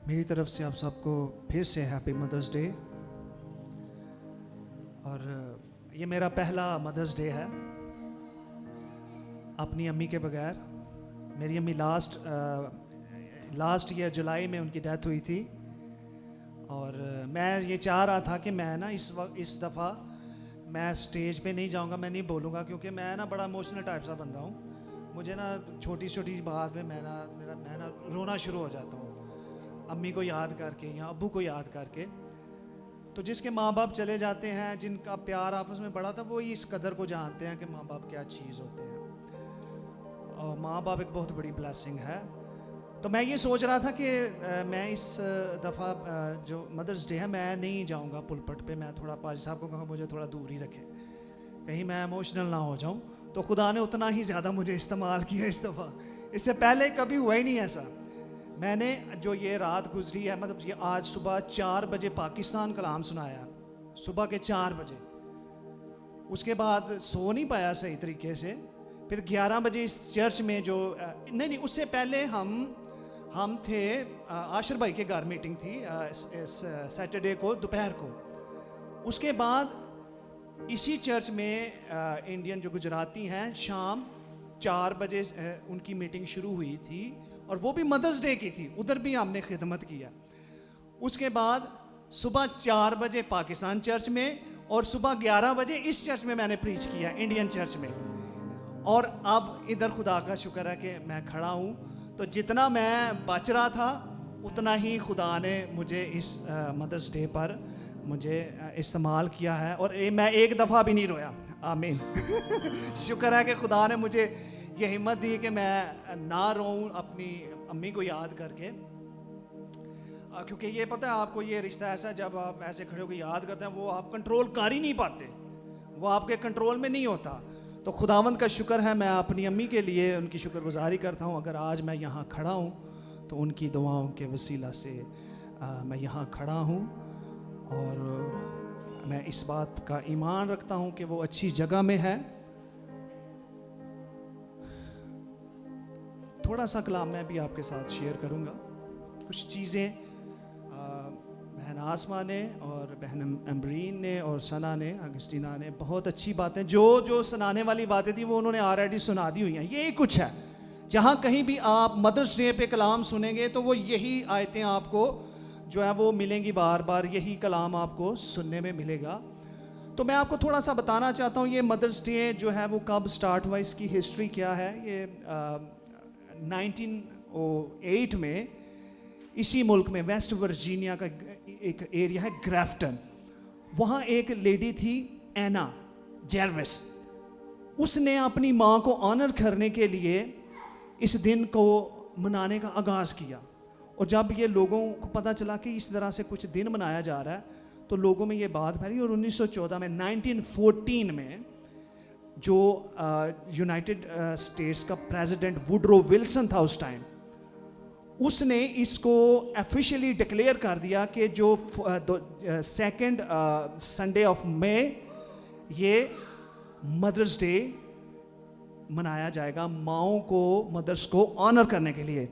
मेरी तरफ से आप सबको फिर से हैप्पी मदर्स डे। और ये मेरा पहला मदर्स डे है अपनी अम्मी के बगैर। मेरी अम्मी लास्ट ईयर जुलाई में उनकी डेथ हुई थी। और मैं ये चाह रहा था कि मैं ना इस दफ़ा मैं स्टेज पे नहीं जाऊंगा, मैं नहीं बोलूँगा, क्योंकि मैं ना बड़ा इमोशनल टाइप सा बंदा हूँ। मुझे ना छोटी छोटी बात में मैं ना रोना शुरू हो जाता हूँ, अम्मी को याद करके या अब्बू को याद करके। तो जिसके माँ बाप चले जाते हैं, जिनका प्यार आपस में बड़ा था, वो इस कदर को जानते हैं कि माँ बाप क्या चीज़ होते हैं। और माँ बाप एक बहुत बड़ी ब्लेसिंग है। तो मैं ये सोच रहा था कि मैं इस दफ़ा जो मदर्स डे है मैं नहीं जाऊंगा पुलपट पे। मैं थोड़ा पाजी साहब को कहूँ मुझे थोड़ा दूर ही रखें, कहीं मैं इमोशनल ना हो जाऊं। तो खुदा ने उतना ही ज़्यादा मुझे इस्तेमाल किया इस दफ़ा। इससे पहले कभी हुआ ही नहीं ऐसा। मैंने जो ये रात गुजरी है, मतलब ये आज सुबह 4 बजे पाकिस्तान कलाम सुनाया, सुबह के 4 बजे। उसके बाद सो नहीं पाया सही तरीके से। फिर 11 बजे इस चर्च में जो नहीं उससे पहले हम थे आशिर भाई के घर, मीटिंग थी इस सैटरडे को दोपहर को। उसके बाद इसी चर्च में इंडियन जो गुजराती हैं, शाम 4 बजे उनकी मीटिंग शुरू हुई थी, और वो भी मदर्स डे की थी। उधर भी हमने खिदमत किया। उसके बाद सुबह 4 बजे पाकिस्तान चर्च में, और सुबह 11 बजे इस चर्च में मैंने प्रीच किया, इंडियन चर्च में। और अब इधर खुदा का शुक्र है कि मैं खड़ा हूँ। तो जितना मैं बच रहा था उतना ही खुदा ने मुझे इस मदर्स डे पर मुझे इस्तेमाल किया है। और मैं एक दफ़ा भी नहीं रोया। आमीन। शुक्र है कि खुदा ने मुझे ये हिम्मत दी कि मैं ना रोऊं अपनी अम्मी को याद करके। क्योंकि ये पता है आपको, ये रिश्ता ऐसा है, जब आप ऐसे खड़े होकर याद करते हैं वो आप कंट्रोल कर ही नहीं पाते, वो आपके कंट्रोल में नहीं होता। तो खुदावंद का शुक्र है, मैं अपनी अम्मी के लिए उनकी शुक्रगुजारी करता हूँ। अगर आज मैं यहाँ खड़ा हूँ तो उनकी दुआओं के वसीला से मैं यहाँ खड़ा हूँ। और मैं इस बात का ईमान रखता हूँ कि वो अच्छी जगह में है। थोड़ा सा कलाम मैं भी आपके साथ शेयर करूँगा। कुछ चीज़ें बहन आसमा ने और बहन अम्बरीन ने और सना ने, अगस्टीना ने बहुत अच्छी बातें, जो सुनाने वाली बातें थी वो उन्होंने ऑलरेडी सुना दी हुई हैं। यही कुछ है, जहाँ कहीं भी आप मदर्स डे पे कलाम सुनेंगे तो वो यही आयतें आपको जो है वो मिलेंगी, बार बार यही कलाम आपको सुनने में मिलेगा। तो मैं आपको थोड़ा सा बताना चाहता हूँ ये मदर्स डे जो है वो कब स्टार्ट हुआ, इसकी हिस्ट्री क्या है। ये 1908 में इसी मुल्क में वेस्ट वर्जीनिया का एक एरिया है ग्राफ्टन, वहाँ एक लेडी थी एना जेरविस। उसने अपनी माँ को ऑनर करने के लिए इस दिन को मनाने का आगाज़ किया। और जब ये लोगों को पता चला कि इस तरह से कुछ दिन मनाया जा रहा है तो लोगों में ये बात फैली। और 1914 में 1914 में जो यूनाइटेड स्टेट्स का प्रेसिडेंट वुडरो विल्सन था उस टाइम, उसने इसको ऑफिशियली डिक्लेयर कर दिया कि जो 2nd संडे ऑफ मई ये मदर्स डे मनाया जाएगा, माओं को, मदर्स को ऑनर करने के लिए।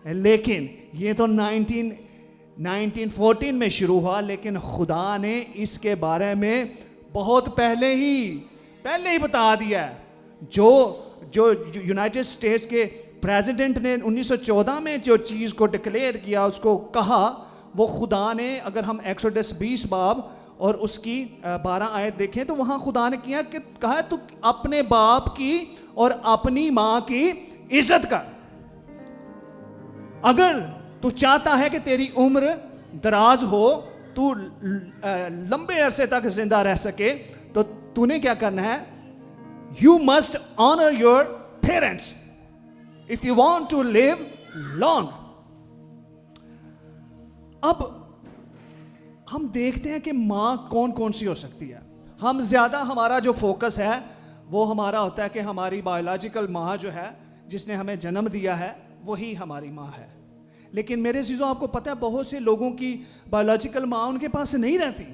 लेकिन ये तो 1914 में शुरू हुआ, लेकिन खुदा ने इसके बारे में बहुत पहले ही बता दिया है। जो यूनाइटेड स्टेट्स के प्रेसिडेंट ने 1914 में जो चीज़ को डिक्लेयर किया, उसको कहा, वो खुदा ने, अगर हम एक्सोडस 20 बाब और उसकी 12 आयत देखें तो वहाँ खुदा ने कहा तू अपने बाप की और अपनी माँ की इज्जत कर। अगर तू चाहता है कि तेरी उम्र दराज हो, तू लंबे अरसे तक जिंदा रह सके, तो तूने क्या करना है, you must honour your parents if you want to live long। अब हम देखते हैं कि माँ कौन कौन सी हो सकती है। हम ज़्यादा, हमारा जो फोकस है वो हमारा होता है कि हमारी बायोलॉजिकल माँ जो है, जिसने हमें जन्म दिया है, वही हमारी माँ है। लेकिन मेरे चीज़ों, आपको पता है बहुत से लोगों की बायोलॉजिकल माँ उनके पास नहीं रहती।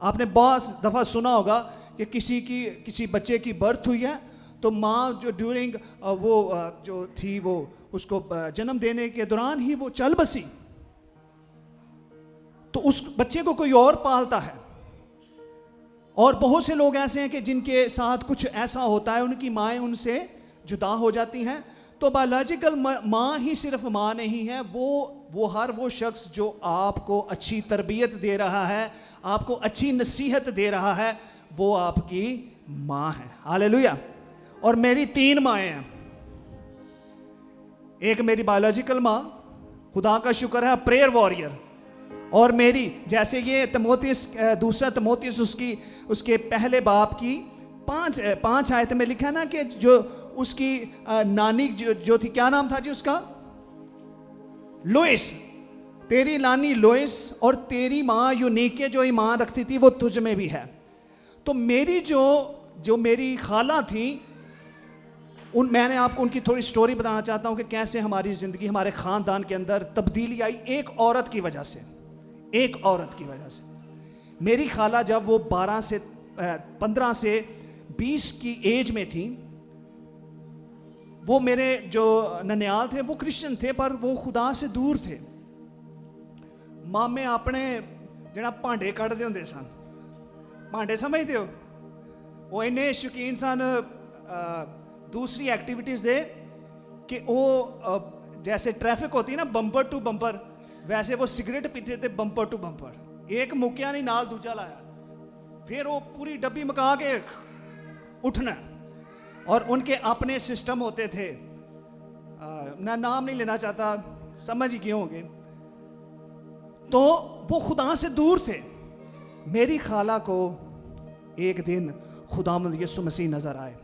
आपने बहुत दफ़ा सुना होगा कि किसी बच्चे की बर्थ हुई है तो माँ जो ड्यूरिंग वो जो थी वो उसको जन्म देने के दौरान ही वो चल बसी। तो उस बच्चे को कोई और पालता है। और बहुत से लोग ऐसे हैं कि जिनके साथ कुछ ऐसा होता है, उनकी माएँ उनसे जुदा हो जाती हैं। तो बायोलॉजिकल माँ ही सिर्फ माँ नहीं है, वो हर वो शख्स जो आपको अच्छी तरबियत दे रहा है, आपको अच्छी नसीहत दे रहा है, वो आपकी माँ है। हालेलुया। और मेरी 3 माएँ हैं। एक मेरी बायोलॉजिकल माँ, खुदा का शुक्र है, प्रेयर वॉरियर। और मेरी जैसे ये तिमोथियस, दूसरा तिमोथियस उसके पहले बाप की 5 आयत में लिखा ना कि जो उसकी नानी जो थी, क्या नाम था जी उसका? लोइस। तेरी नानी लोइस और तेरी माँ यूनीके जो ईमान रखती थी वो तुझ में भी है। तो मेरी जो मेरी खाला थी, मैंने आपको उनकी थोड़ी स्टोरी बताना चाहता हूँ कि कैसे हमारी ज़िंदगी, हमारे ख़ानदान के अंदर तब्दीली आई एक औरत की वजह से। मेरी खाला जब वो 15 से 20 की एज में थी, वो मेरे जो ननियाल थे वो क्रिश्चियन थे, पर वो खुदा से दूर थे। मामे अपने जरा भांडे कढ़ते होंदे सन, भांडे समझते हो, वो इन्ने शौकीन सन दूसरी एक्टिविटीज़ दे कि वो जैसे ट्रैफिक होती है ना बम्पर टू बम्पर, वैसे वो सिगरेट पीते थे बम्पर टू बम्पर। एक मुक्या नहीं, नाल दूजा लाया, फिर वो पूरी डब्बी मका के उठना। और उनके अपने सिस्टम होते थे, मैं नाम नहीं लेना चाहता, समझ ही क्यों होंगे। तो वो खुदा से दूर थे। मेरी खाला को एक दिन खुदावंद यीशु मसीह नजर आए।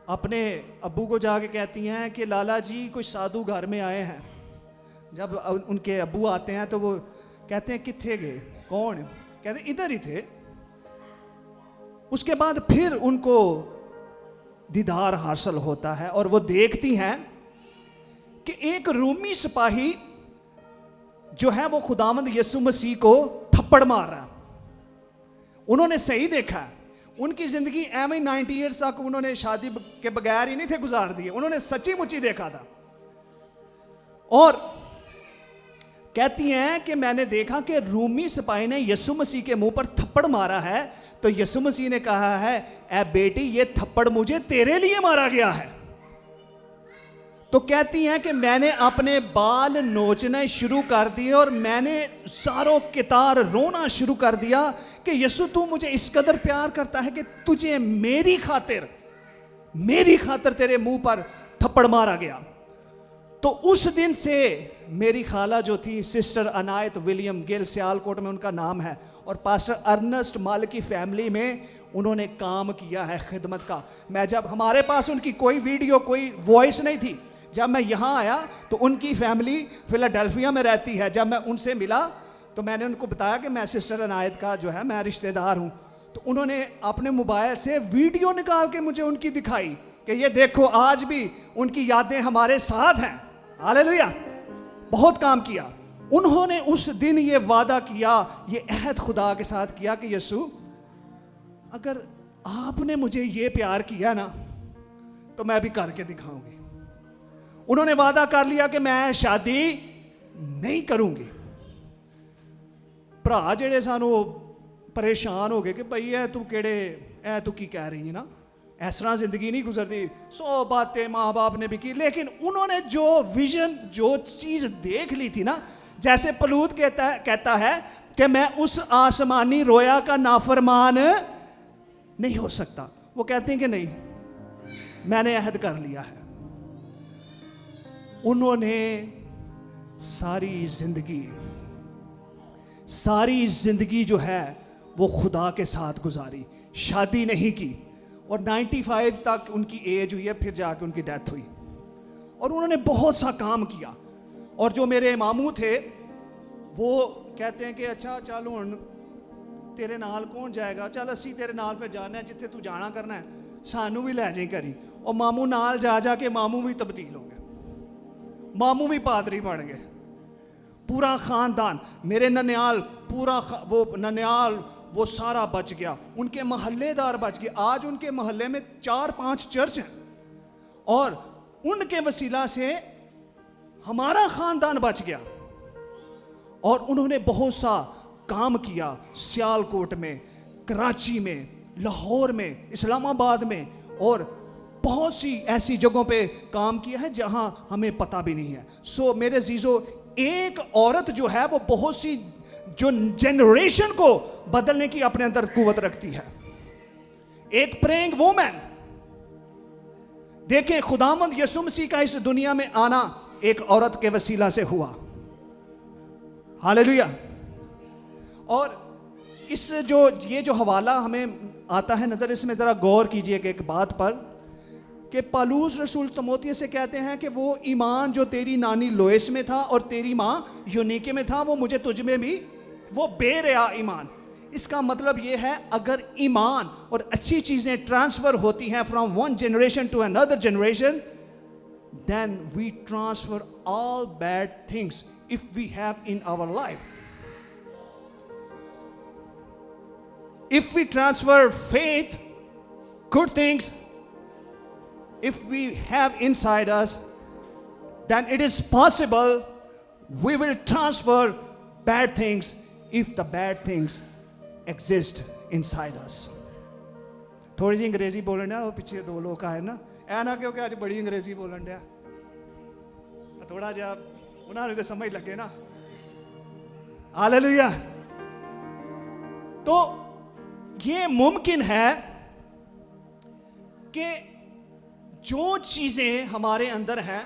अपने अब्बू को जाके कहती हैं कि लाला जी कोई साधु घर में आए हैं। जब उनके अब्बू आते हैं तो वो कहते हैं किथे गए, कौन? कहते इधर ही थे। उसके बाद फिर उनको दीदार हासिल होता है और वो देखती हैं कि एक रूमी सिपाही जो है वो खुदावंद यीशु मसीह को थप्पड़ मार रहा है। उन्होंने सही देखा है, उनकी जिंदगी एवं 90 ईयर्स तक उन्होंने शादी के बगैर ही नहीं थे गुजार दिए, उन्होंने सच्ची मुच्ची देखा था। और कहती हैं कि मैंने देखा कि रूमी सिपाही ने यीशु मसीह के मुंह पर थप्पड़ मारा है, तो यीशु मसीह ने कहा है, ए बेटी ये थप्पड़ मुझे तेरे लिए मारा गया है। तो कहती हैं कि मैंने अपने बाल नोचने शुरू कर दिए और मैंने सारों के तार रोना शुरू कर दिया कि यीशु तू मुझे इस कदर प्यार करता है कि तुझे मेरी खातिर तेरे मुंह पर थप्पड़ मारा गया। तो उस दिन से मेरी खाला जो थी, सिस्टर अनायत विलियम गिल, सियालकोट में उनका नाम है, और पास्टर अर्नेस्ट माल की फैमिली में उन्होंने काम किया है खिदमत का। मैं जब, हमारे पास उनकी कोई वीडियो, कोई वॉइस नहीं थी। जब मैं यहाँ आया तो उनकी फैमिली फिलाडेल्फिया में रहती है। जब मैं उनसे मिला तो मैंने उनको बताया कि मैं सिस्टर अनायत का जो है मैं रिश्तेदार हूँ। तो उन्होंने अपने मोबाइल से वीडियो निकाल के मुझे उनकी दिखाई कि ये देखो आज भी उनकी यादें हमारे साथ हैं। हालेलुया। बहुत काम किया उन्होंने। उस दिन ये वादा किया, ये अहद खुदा के साथ किया कि यीशु अगर आपने मुझे ये प्यार किया ना तो मैं भी करके दिखाऊंगी। उन्होंने वादा कर लिया कि मैं शादी नहीं करूंगी। भरा जेड़े सानू परेशान हो गए कि भाई ए तू केड़े, ए तू की कह रही है ना, इस तरह जिंदगी नहीं गुजरती। 100 बातें माँ बाप ने भी की, लेकिन उन्होंने जो विजन, जो चीज देख ली थी ना, जैसे पलूत कहता है कि मैं उस आसमानी रोया का नाफरमान नहीं हो सकता। वो कहते हैं कि नहीं, मैंने अहद कर लिया है। उन्होंने सारी जिंदगी जो है वो खुदा के साथ गुजारी, शादी नहीं की। और 95 तक उनकी एज हुई है, फिर जाके उनकी डेथ हुई। और उन्होंने बहुत सा काम किया। और जो मेरे मामू थे वो कहते हैं कि अच्छा चल हुण तेरे नाल कौन जाएगा, चल असी तेरे नाल फिर जाने, जिथे तू जाना करना है सानू भी लै जाई करी। और मामू नाल जा के मामू भी तब्दील हो गए, मामू भी पादरी बन गए। पूरा खानदान, मेरे ननियाल, ननियाल वो सारा बच गया, उनके महल्लेदार बच गए। आज उनके मोहल्ले में 4-5 चर्च हैं और उनके वसीला से हमारा खानदान बच गया। और उन्होंने बहुत सा काम किया, सियालकोट में, कराची में, लाहौर में, इस्लामाबाद में, और बहुत सी ऐसी जगहों पे काम किया है जहां हमें पता भी नहीं है। सो मेरे जीजो, एक औरत जो है वो बहुत सी जो जनरेशन को बदलने की अपने अंदर कुवत रखती है। एक प्रेइंग वुमन, देखें खुदावंद यीशु मसीह का इस दुनिया में आना एक औरत के वसीला से हुआ। हालेलुया। और इस ये जो हवाला हमें आता है नजर, इसमें जरा गौर कीजिएगा एक बात पर कि पौलुस रसूल तिमोथी से कहते हैं कि वो ईमान जो तेरी नानी लोएस में था और तेरी माँ यूनीके में था, वो मुझे तुझ में भी, वो बेरिया ईमान। इसका मतलब ये है, अगर ईमान और अच्छी चीजें ट्रांसफर होती हैं from one generation to another generation, then we transfer all bad things if we have in our life. If we transfer faith, good things, if we have inside us, then it is possible we will transfer bad things if the bad things exist inside us. थोड़ी सी अंग्रेजी बोलन डया, वो पीछे दो लोग आए ना, ऐ ना क्योंकि आज बड़ी अंग्रेजी बोलन डया, थोड़ा जिहा उन्होंने तो समझ लगे ना। हालेलुया। तो ये मुमकिन है कि जो चीजें हमारे अंदर हैं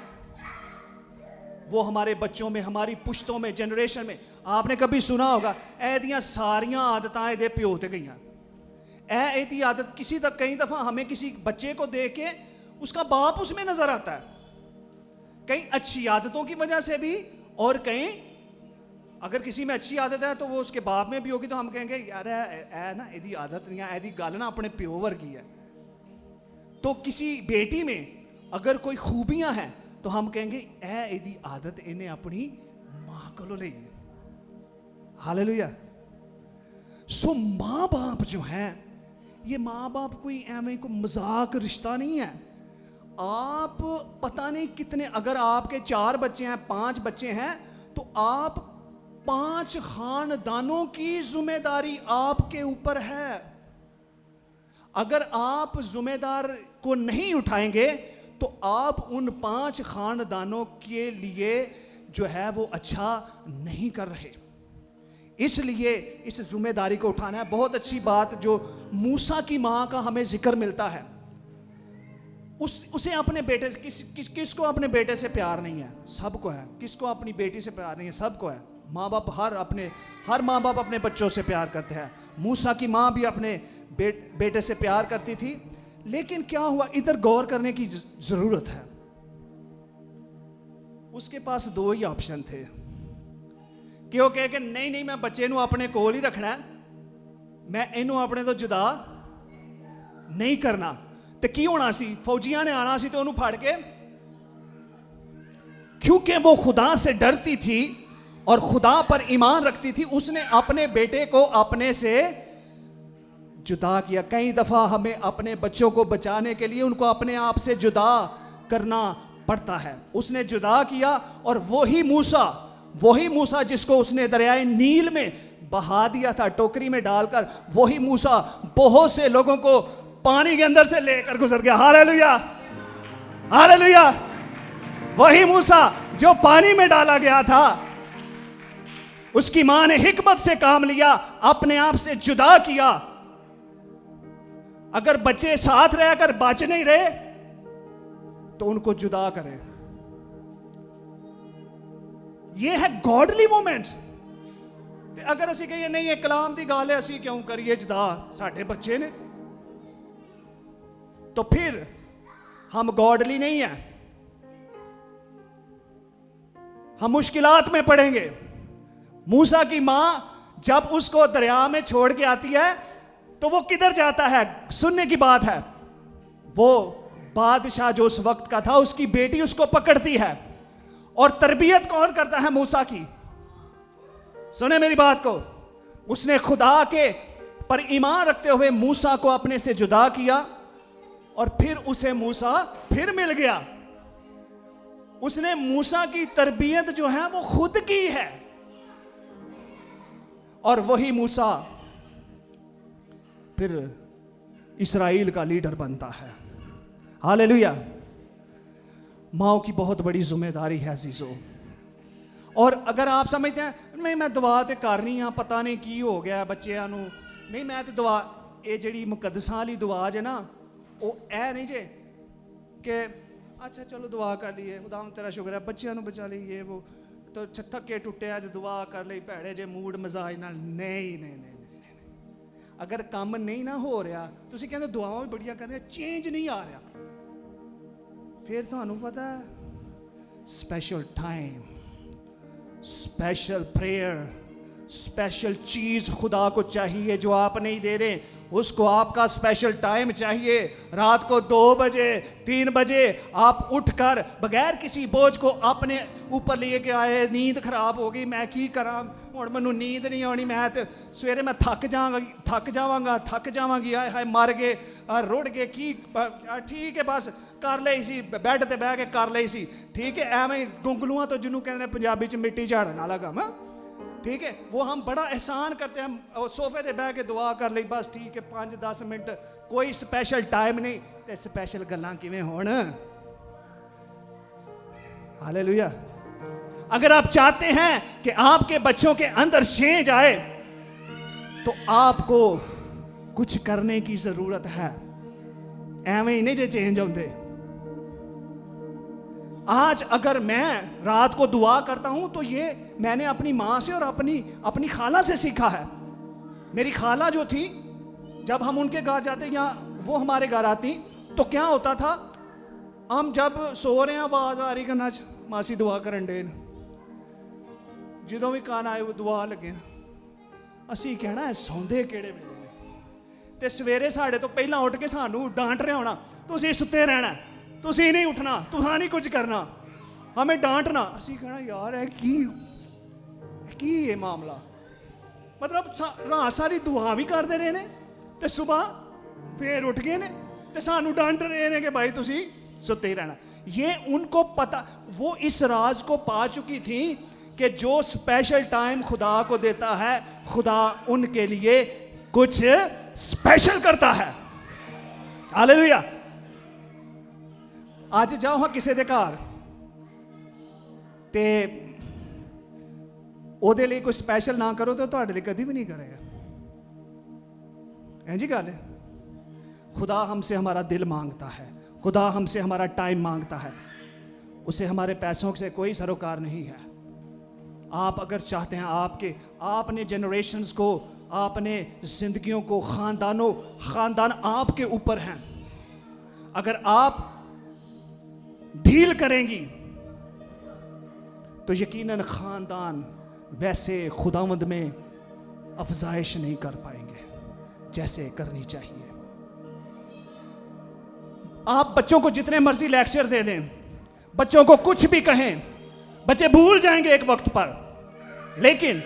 वो हमारे बच्चों में, हमारी पुश्तों में, जनरेशन में, आपने कभी सुना होगा ऐदियां सारियां आदतां एदे प्यो ते गईयां। ऐदी आदत किसी तक, कई दफा हमें किसी बच्चे को देख के उसका बाप उसमें नजर आता है, कई अच्छी आदतों की वजह से भी, और कई अगर किसी में अच्छी आदत है तो वो उसके बाप में भी होगी, तो हम कहेंगे यार ऐ ना एदी आदत नहीं है, एदी गल ना अपने प्यो वर्गी है। तो किसी बेटी में अगर कोई खूबियां हैं तो हम कहेंगे ऐ एदी आदत इन्हें अपनी मां को ली। हालेलुया। सो माँ बाप जो है, ये माँ बाप कोई एवं कोई मजाक रिश्ता नहीं है। आप पता नहीं कितने, अगर आपके 4 बच्चे हैं, 5 बच्चे हैं, तो आप 5 खानदानों की जिम्मेदारी आपके ऊपर है। अगर आप जिम्मेदार को नहीं उठाएंगे तो आप उन 5 खानदानों के लिए जो है वो अच्छा नहीं कर रहे। इसलिए इस जिम्मेदारी को उठाना है। बहुत अच्छी बात जो मूसा की मां का हमें जिक्र मिलता है, उसे अपने बेटे से, किसको अपने बेटे से प्यार नहीं है? सबको है। किसको अपनी बेटी से प्यार नहीं है? सबको है। माँ बाप हर माँ बाप अपने बच्चों से प्यार करते हैं। मूसा की माँ भी अपने बेटे से प्यार करती थी, लेकिन क्या हुआ, इधर गौर करने की जरूरत है। उसके पास 2 ही ऑप्शन थे कि वो कहे कि नहीं मैं बच्चे नू अपने कोल ही रखना है, मैं इनू अपने तो जुदा नहीं करना। तो की होना सी, फौजियां ने आना सी तो उन्होंने फाड़ के, क्योंकि वो खुदा से डरती थी और खुदा पर ईमान रखती थी, उसने अपने बेटे को अपने से जुदा किया। कई दफा हमें अपने बच्चों को बचाने के लिए उनको अपने आप से जुदा करना पड़ता है। उसने जुदा किया, और वही मूसा जिसको उसने दरियाए नील में बहा दिया था टोकरी में डालकर, वही मूसा बहुत से लोगों को पानी के अंदर से लेकर गुजर गया। Hallelujah, hallelujah. वही मूसा जो पानी में डाला गया था, उसकी मां ने हिकमत से काम लिया, अपने आप से जुदा किया। अगर बच्चे साथ रहकर बच नहीं रहे तो उनको जुदा करें। यह है गॉडली मोमेंट्स। अगर असी कहिए नहीं ये कलाम की गल है, असी क्यों करिए जुदा, साडे बच्चे ने, तो फिर हम गॉडली नहीं है, हम मुश्किलात में पड़ेंगे। मूसा की मां जब उसको दरिया में छोड़ के आती है तो वो किधर जाता है? सुनने की बात है, वो बादशाह जो उस वक्त का था, उसकी बेटी उसको पकड़ती है। और तरबियत कौन करता है? मूसा की। सुने मेरी बात को, उसने खुदा के पर ईमान रखते हुए मूसा को अपने से जुदा किया, और फिर उसे मूसा फिर मिल गया। उसने मूसा की तरबियत जो है वो खुद की है। और वही मूसा फिर इस्राएल का लीडर बनता है। हालेलुया। माओ की बहुत बड़ी जिम्मेदारी है जीजो। और अगर आप समझते हैं मैं दुआ तो कर रही हाँ, पता नहीं की हो गया बच्चों नूं, नहीं मैं तो दुआ, ये जी मुकद्दसां वाली दुआ जे ना, वो ऐ नहीं जे कि अच्छा चलो दुआ कर लिए, खुदा तेरा शुक्र है बच्चों नूं बचा ली, ये वो तो थके टुटे अज दुआ कर ली भैड़े जे मूड मजाज नाल। नहीं नहीं नहीं नहीं, अगर काम नहीं ना हो रहा, तुसीं कहंदे दुआवां भी बड़ियां कर रहे, चेंज नहीं आ रहा, फिर तुहानूं पता है special time, special prayer, special चीज खुदा को चाहिए जो आप नहीं दे रहे। उसको आपका स्पेशल टाइम चाहिए। रात को 2 बजे 3 बजे आप उठकर बगैर किसी बोझ को अपने ऊपर लिए के आए, नींद खराब हो गई, मैं की करा हुण, मैनूं नींद नहीं आनी, मैं तो सवेरे मैं थक जावांगी, हाय मर गए, रुड़ गए, की ठीक है बस कर ली सी, बैड ते बह के कर ली सी, ठीक है एवें गुंगलुआं तो जिन्हों कहते हैं पंजाबी च मिट्टी झाड़न वाला काम, ठीक है, वो हम बड़ा एहसान करते हैं, सोफे ते बह के दुआ कर ली बस, ठीक है 5-10 मिनट, कोई स्पेशल टाइम नहीं, ते स्पेशल गल्लां किवें होण। हालेलुया। अगर आप चाहते हैं कि आपके बच्चों के अंदर चेंज आए तो आपको कुछ करने की जरूरत है, एवें ही नहीं जे चेंज होंदे। आज अगर मैं रात को दुआ करता हूं तो ये मैंने अपनी माँ से और अपनी खाला से सीखा है। मेरी खाला जो थी, जब हम उनके घर जाते या वो हमारे घर आती तो क्या होता था, हम जब सो रहे हैं आवाज आ रही करना मासी दुआ करन डे, जो भी कान आए वो दुआ लगे, असी कहना है सौंदे केड़े वेले ने, ते सवेरे साढ़े तो पहला उठ के सानू डांट रहा होना, तुसीं सुत्ते रहना, तुसीं नहीं उठना, तुहां नहीं कुछ करना, हमें डांटना। असी कहना यार है की ये मामला, मतलब रात सारी दुआ भी करते रहे ने ते सुबह फिर उठ गए ने ते सानू डांट रहे ने कि भाई तुसीं सुत्ते ही रहना। ये उनको पता, वो इस राज को पा चुकी थी कि जो स्पेशल टाइम खुदा को देता है, खुदा उनके लिए कुछ स्पेशल करता है। हालेलुया। आज जाओ हाँ किसी के घर ते ओदे लिए कोई स्पेशल ना करो तो तुहाडे लिए कभी भी नहीं करेगा। है जी गल है। खुदा हमसे हमारा दिल मांगता है, खुदा हमसे हमारा टाइम मांगता है, उसे हमारे पैसों से कोई सरोकार नहीं है। आप अगर चाहते हैं आपने जनरेशन्स को, आपने जिंदगियों को, खानदान आपके ऊपर हैं, अगर आप ढील करेंगी तो यकीनन खानदान वैसे खुदावंद में अफजाइश नहीं कर पाएंगे जैसे करनी चाहिए। आप बच्चों को जितने मर्जी लेक्चर दे दें, बच्चों को कुछ भी कहें, बच्चे भूल जाएंगे एक वक्त पर, लेकिन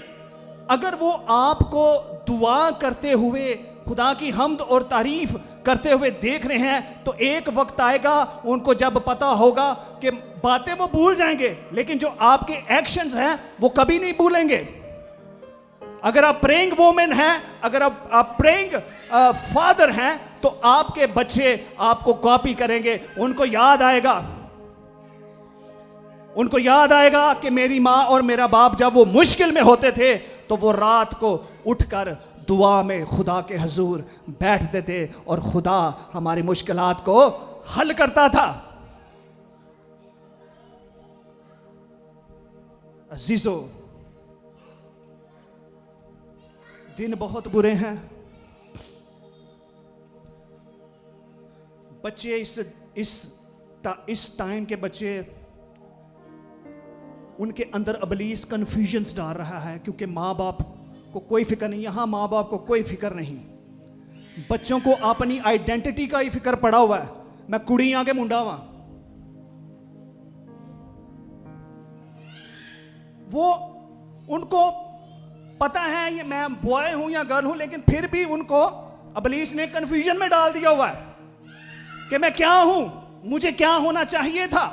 अगर वो आपको दुआ करते हुए, खुदा की हम्द और तारीफ करते हुए देख रहे हैं तो एक वक्त आएगा उनको जब पता होगा कि बातें वो भूल जाएंगे, लेकिन जो आपके एक्शंस हैं वो कभी नहीं भूलेंगे। अगर आप प्रेइंग वुमेन हैं, अगर आप प्रेइंग फादर हैं, तो आपके बच्चे आपको कॉपी करेंगे। उनको याद आएगा कि मेरी माँ और मेरा बाप जब वो मुश्किल में होते थे तो वो रात को उठकर दुआ में खुदा के हुजूर बैठते थे और खुदा हमारी मुश्किलात को हल करता था। अजीजों, दिन बहुत बुरे हैं। बच्चे इस टाइम के बच्चे, उनके अंदर अबलीस कन्फ्यूजन्स डाल रहा है, क्योंकि माँ बाप को कोई फिक्र नहीं। यहाँ माँ बाप को कोई फिक्र नहीं, बच्चों को अपनी आइडेंटिटी का ही फिक्र पड़ा हुआ है। मैं कुड़ी आगे मुंडा वहां, वो उनको पता है ये मैं बॉय हूं या गर्ल हूं, लेकिन फिर भी उनको अबलीस ने कन्फ्यूजन में डाल दिया हुआ है कि मैं क्या हूं, मुझे क्या होना चाहिए था।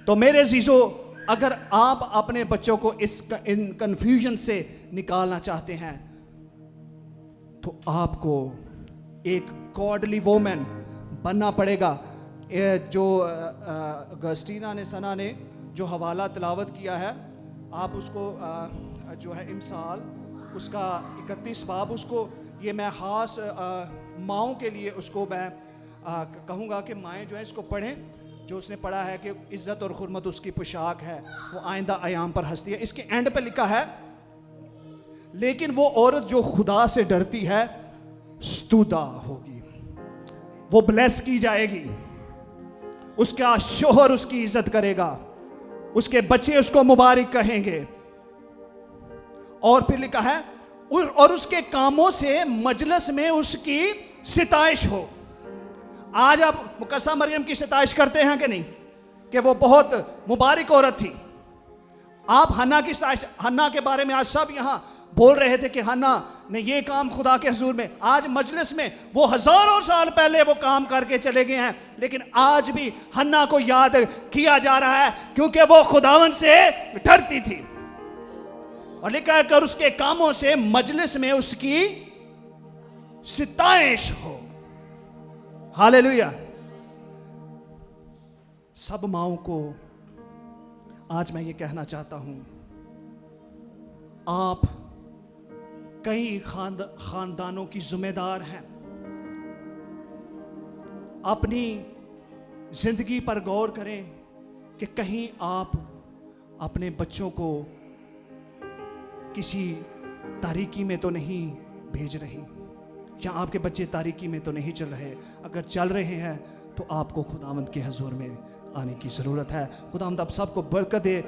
तो मेरे जीजो, अगर आप अपने बच्चों को इन कंफ्यूजन से निकालना चाहते हैं तो आपको एक गॉडली वोमन बनना पड़ेगा। जो अगस्टीना ने सना ने जो हवाला तिलावत किया है, आप उसको जो है इमसाल उसका 31 बाब, उसको ये मैं खास माओं के लिए उसको मैं कहूँगा कि माएँ जो है इसको पढ़ें। जो उसने पढ़ा है कि इज़्ज़त और खुरमत उसकी पोशाक है, वो आइंदा आयाम पर हंसती है। इसके एंड पे लिखा है, लेकिन वो औरत जो खुदा से डरती है स्तुदा होगी, वो ब्लेस की जाएगी, उसका शोहर उसकी इज्जत करेगा, उसके बच्चे उसको मुबारक कहेंगे। और फिर लिखा है और उसके कामों से मजलिस में उसकी सिताइश हो। आज आप मुकद्दसा मरियम की सिताइश करते हैं कि नहीं, कि वो बहुत मुबारक औरत थी। आप हन्ना की सिताइश, हन्ना के बारे में आज सब यहां बोल रहे थे कि हन्ना ने ये काम खुदा के हुजूर में, आज मजलिस में वो हजारों साल पहले वो काम करके चले गए हैं, लेकिन आज भी हन्ना को याद किया जा रहा है क्योंकि वो खुदावन से डरती थी। और लिखा है कर उसके कामों से मजलिस में उसकी सिताइश हो। हालेलुया। सब माओं को आज मैं ये कहना चाहता हूं, आप कई खानदानों की जिम्मेदार हैं। अपनी जिंदगी पर गौर करें कि कहीं आप अपने बच्चों को किसी तारीकी में तो नहीं भेज रही, या आपके बच्चे तारीकी में तो नहीं चल रहे। अगर चल रहे हैं तो आपको खुदावंद के हुजूर में आने की ज़रूरत है। खुदावंद आप सबको बरकत दे।